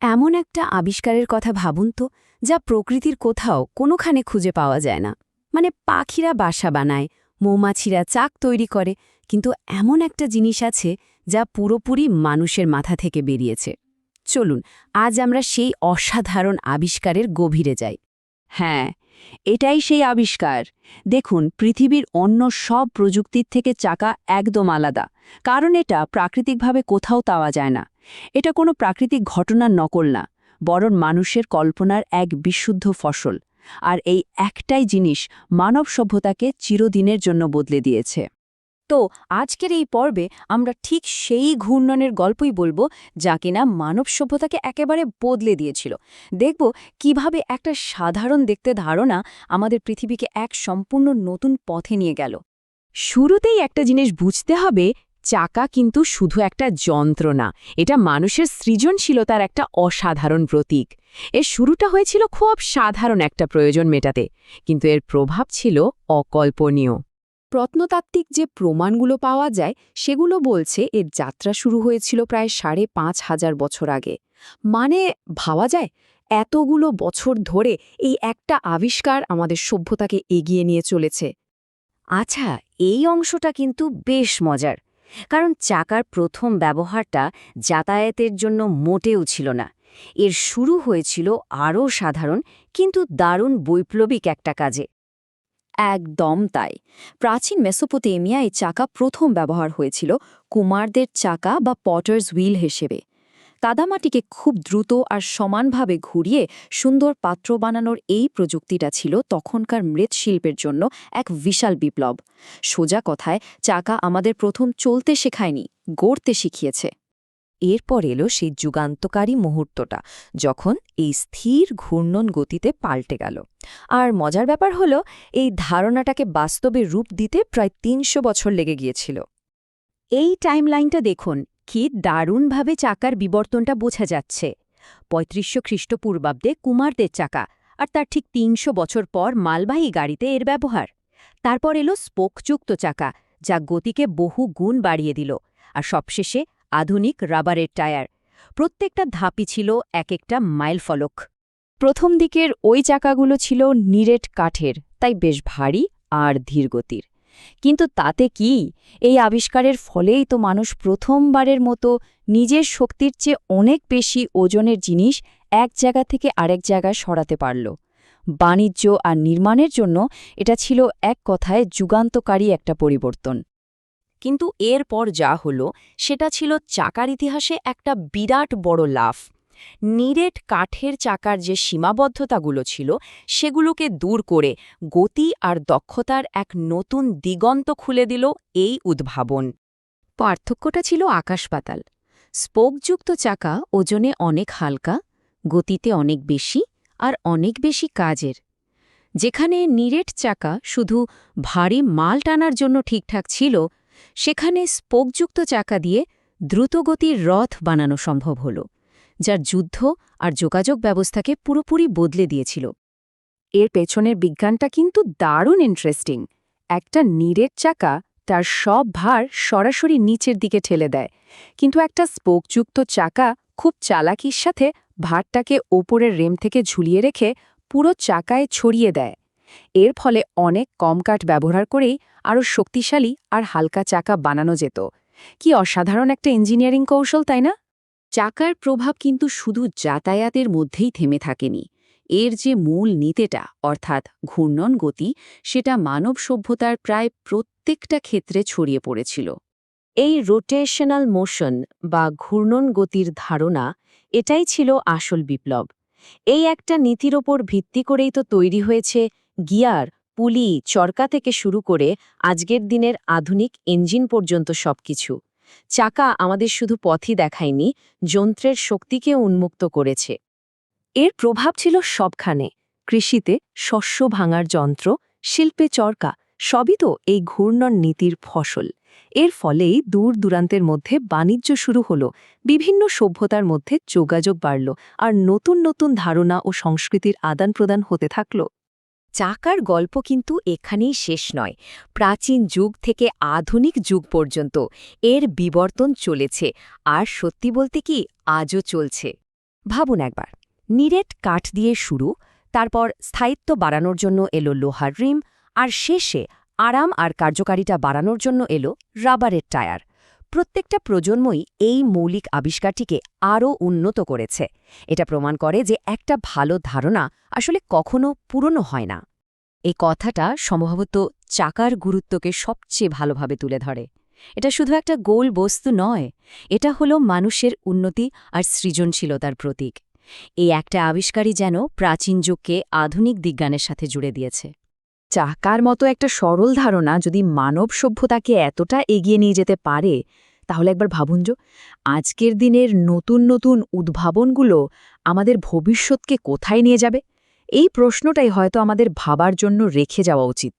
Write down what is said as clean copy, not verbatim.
এমন একটা আবিষ্কারের কথা ভাবুন তো, যা প্রকৃতির কোথাও কোনোখানে খুঁজে পাওয়া যায় না। মানে পাখিরা বাসা বানায়, মৌমাছিরা চাক তৈরি করে, কিন্তু এমন একটা জিনিস আছে যা পুরোপুরি মানুষের মাথা থেকে বেরিয়েছে। চলুন আজ আমরা সেই অসাধারণ আবিষ্কারের গভীরে যাই। হ্যাঁ, এটাই সেই আবিষ্কার। দেখুন, পৃথিবীর অন্য সব প্রযুক্তির থেকে চাকা একদম আলাদা, কারণ এটা প্রাকৃতিকভাবে কোথাও পাওয়া যায় না। এটা কোনো প্রাকৃতিক ঘটনার নকল না, বরং মানুষের কল্পনার এক বিশুদ্ধ ফসল। আর এই একটাই জিনিস মানব সভ্যতাকে চিরদিনের জন্য বদলে দিয়েছে। তো আজকের এই পর্বে আমরা ঠিক সেই ঘূর্ণনের গল্পই বলবো, যা কিনা মানব সভ্যতাকে একেবারে বদলে দিয়েছিল। দেখব কিভাবে একটা সাধারণ দেখতে ধারণা আমাদের পৃথিবীকে এক সম্পূর্ণ নতুন পথে নিয়ে গেল। শুরুতেই একটা জিনিস বুঝতে হবে, চাকা কিন্তু শুধু একটা যন্ত্র না, এটা মানুষের সৃজনশীলতার একটা অসাধারণ প্রতীক। এর শুরুটা হয়েছিল খুব সাধারণ একটা প্রয়োজন মেটাতে, কিন্তু এর প্রভাব ছিল অকল্পনীয়। প্রত্নতাত্ত্বিক যে প্রমাণগুলো পাওয়া যায় সেগুলো বলছে এর যাত্রা শুরু হয়েছিল প্রায় ৫,৫০০ বছর আগে। মানে ভাবা যায়, এতগুলো বছর ধরে এই একটা আবিষ্কার আমাদের সভ্যতাকে এগিয়ে নিয়ে চলেছে। আচ্ছা, এই অংশটা কিন্তু বেশ মজার, কারণ চাকার প্রথম ব্যবহারটা যাতায়াতের জন্য মোটেও ছিল না। এর শুরু হয়েছিল আরও সাধারণ কিন্তু দারুণ বৈপ্লবিক একটা কাজে। একদম তাই। প্রাচীন মেসোপোটেমিয়ায় চাকা প্রথম ব্যবহার হয়েছিল কুমারদের চাকা বা পটার্স হুইল হিসেবে। কাদামাটিকে খুব দ্রুত আর সমানভাবে ঘুরিয়ে সুন্দর পাত্র বানানোর এই প্রযুক্তিটা ছিল তখনকার মৃৎশিল্পের জন্য এক বিশাল বিপ্লব। সোজা কথায়, চাকা আমাদের প্রথম চলতে শেখায়নি, গড়তে শিখিয়েছে। এরপর এলো সেই যুগান্তকারী মুহূর্তটা, যখন এই স্থির ঘূর্ণন গতিতে পাল্টে গেল। আর মজার ব্যাপার হলো, এই ধারণাটাকে বাস্তবে রূপ দিতে প্রায় ৩০০ বছর লেগে গিয়েছিল। এই টাইমলাইনটা দেখুন, কি দারুণভাবে চাকার বিবর্তনটা বোঝা যাচ্ছে। ৩৫০০ খ্রিস্টপূর্বাব্দে কুমারদের চাকা, আর তার ঠিক ৩০০ বছর পর মালবাহী গাড়িতে এর ব্যবহার। তারপর এলো স্পোকযুক্ত চাকা, যা গতিকে বহু গুণ বাড়িয়ে দিল। আর সবশেষে আধুনিক রাবারের টায়ার। প্রত্যেকটা ধাপই ছিল এক একটা মাইলফলক। প্রথম দিকের ওই চাকাগুলো ছিল নিরেট কাঠের, তাই বেশ ভারী আর ধীরগতির। কিন্তু তাতে কি, এই আবিষ্কারের ফলেই তো মানুষ প্রথমবারের মতো নিজের শক্তির চেয়ে অনেক বেশি ওজনের জিনিস এক জায়গা থেকে আরেক জায়গায় সরাতে পারল। বাণিজ্য আর নির্মাণের জন্য এটা ছিল এক কথায় যুগান্তকারী একটা পরিবর্তন। কিন্তু এরপর যা হলো, সেটা ছিল চাকার ইতিহাসে একটা বিরাট বড় লাফ। নিরেট কাঠের চাকার যে সীমাবদ্ধতাগুলো ছিল, সেগুলোকে দূর করে গতি আর দক্ষতার এক নতুন দিগন্ত খুলে দিল এই উদ্ভাবন। পার্থক্যটা ছিল আকাশ-পাতাল। স্পোকযুক্ত চাকা ওজনে অনেক হালকা, গতিতে অনেক বেশি, আর অনেক বেশি কাজের। যেখানে নিরেট চাকা শুধু ভারী মাল টানার জন্য ঠিকঠাক ছিল, সেখানে স্পোকযুক্ত চাকা দিয়ে দ্রুতগতির রথ বানানো সম্ভব হল, যার যুদ্ধ আর যোগাযোগ ব্যবস্থাকে পুরোপুরি বদলে দিয়েছিল। এর পেছনের বিজ্ঞানটা কিন্তু দারুণ ইন্টারেস্টিং। একটা নিরেট চাকা তার সব ভার সরাসরি নিচের দিকে ঠেলে দেয়, কিন্তু একটা স্পোকযুক্ত চাকা খুব চালাকির সাথে ভারটাকে ওপরের রেম থেকে ঝুলিয়ে রেখে পুরো চাকায় ছড়িয়ে দেয়। এর ফলে অনেক কম কাঠ ব্যবহার করেই আরও শক্তিশালী আর হালকা চাকা বানানো যেত। কি অসাধারণ একটা ইঞ্জিনিয়ারিং কৌশল, তাই না? চাকার প্রভাব কিন্তু শুধু যাতায়াতের মধ্যেই থেমে থাকেনি। এর যে মূল নীতিটা, অর্থাৎ ঘূর্ণন গতি, সেটা মানব সভ্যতার প্রায় প্রত্যেকটা ক্ষেত্রে ছড়িয়ে পড়েছিল। এই রোটেশনাল মোশন বা ঘূর্ণন গতির ধারণা, এটাই ছিল আসল বিপ্লব। এই একটা নীতির ওপর ভিত্তি করেই তো তৈরি হয়েছে গিয়ার, পুলি, চরকা থেকে শুরু করে আজকের দিনের আধুনিক ইঞ্জিন পর্যন্ত সবকিছু। চাকা আমাদের শুধু পথই দেখায়নি, যন্ত্রের শক্তিকে উন্মুক্ত করেছে। এর প্রভাব ছিল সবখানে। কৃষিতে শস্য ভাঙার যন্ত্র, শিল্পে চরকা, সবই তো এই ঘূর্ণন নীতির ফসল। এর ফলেই দূর দূরান্তের মধ্যে বাণিজ্য শুরু হলো, বিভিন্ন সভ্যতার মধ্যে যোগাযোগ বাড়ল, আর নতুন নতুন ধারণা ও সংস্কৃতির আদান প্রদান হতে থাকল। চাকার গল্প কিন্তু এখানেই শেষ নয়। প্রাচীন যুগ থেকে আধুনিক যুগ পর্যন্ত এর বিবর্তন চলেছে, আর সত্যি বলতে কি, আজও চলছে। ভাবুন একবার, নিরেট কাঠ দিয়ে শুরু, তারপর স্থায়িত্ব বাড়ানোর জন্য এলো লোহার রিম, আর শেষে আরাম আর কার্যকারিতা বাড়ানোর জন্য এলো রাবারের টায়ার। প্রত্যেকটা প্রজন্মই এই মৌলিক আবিষ্কারটিকে আরও উন্নত করেছে। এটা প্রমাণ করে যে একটা ভালো ধারণা আসলে কখনো পুরনো হয় না। এই কথাটা সম্ভবত চাকার গুরুত্বকে সবচেয়ে ভালোভাবে তুলে ধরে। এটা শুধু একটা গোল বস্তু নয়, এটা হলো মানুষের উন্নতি আর সৃজনশীলতার প্রতীক। এই একটা আবিষ্কারই যেন প্রাচীন যুগকে আধুনিক বিজ্ঞানের সাথে জুড়ে দিয়েছে। চাকার মতো একটা সরল ধারণা যদি মানব সভ্যতাকে এতটা এগিয়ে নিয়ে যেতে পারে, তাহলে একবার ভাবুন আজকের দিনের নতুন নতুন উদ্ভাবনগুলো আমাদের ভবিষ্যৎকে কোথায় নিয়ে যাবে। এই প্রশ্নটাই হয়তো আমাদের ভাবার জন্য রেখে যাওয়া উচিত।